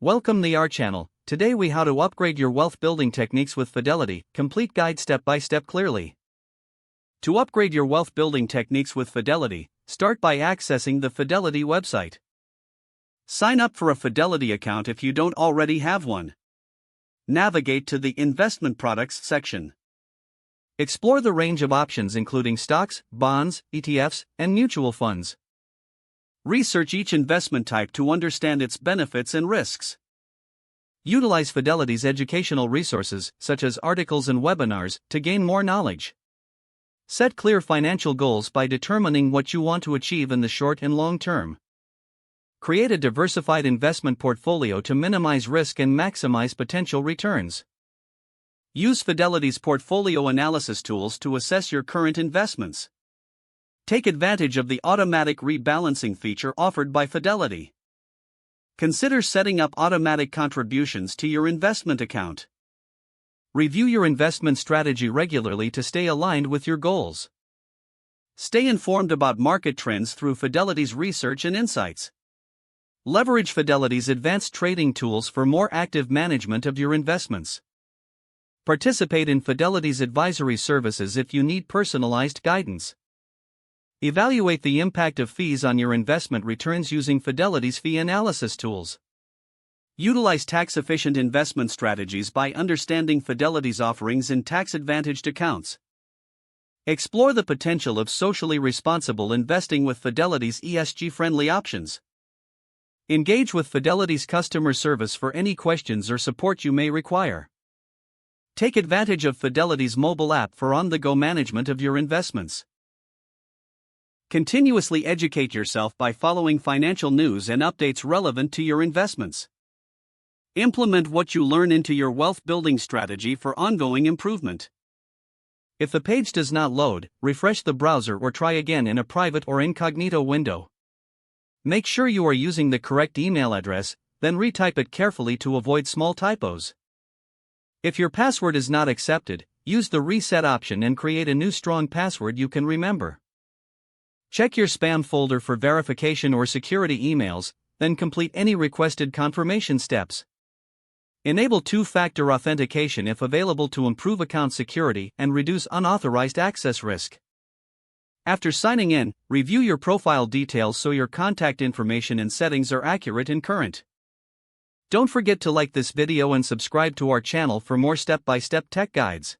Welcome to our channel. Today we how to upgrade your wealth building techniques with Fidelity, complete guide step by step clearly. To upgrade your wealth building techniques with Fidelity, start by accessing the Fidelity website. Sign up for a Fidelity account if you don't already have one. Navigate to the Investment Products section. Explore the range of options including stocks, bonds, ETFs, and mutual funds. Research each investment type to understand its benefits and risks. Utilize Fidelity's educational resources, such as articles and webinars, to gain more knowledge. Set clear financial goals by determining what you want to achieve in the short and long term. Create a diversified investment portfolio to minimize risk and maximize potential returns. Use Fidelity's portfolio analysis tools to assess your current investments. Take advantage of the automatic rebalancing feature offered by Fidelity. Consider setting up automatic contributions to your investment account. Review your investment strategy regularly to stay aligned with your goals. Stay informed about market trends through Fidelity's research and insights. Leverage Fidelity's advanced trading tools for more active management of your investments. Participate in Fidelity's advisory services if you need personalized guidance. Evaluate the impact of fees on your investment returns using Fidelity's fee analysis tools. Utilize tax-efficient investment strategies by understanding Fidelity's offerings in tax-advantaged accounts. Explore the potential of socially responsible investing with Fidelity's ESG-friendly options. Engage with Fidelity's customer service for any questions or support you may require. Take advantage of Fidelity's mobile app for on-the-go management of your investments. Continuously educate yourself by following financial news and updates relevant to your investments. Implement what you learn into your wealth building strategy for ongoing improvement. If the page does not load, refresh the browser or try again in a private or incognito window. Make sure you are using the correct email address, then retype it carefully to avoid small typos. If your password is not accepted, use the reset option and create a new strong password you can remember. Check your spam folder for verification or security emails, then complete any requested confirmation steps. Enable two-factor authentication if available to improve account security and reduce unauthorized access risk. After signing in, review your profile details so your contact information and settings are accurate and current. Don't forget to like this video and subscribe to our channel for more step-by-step tech guides.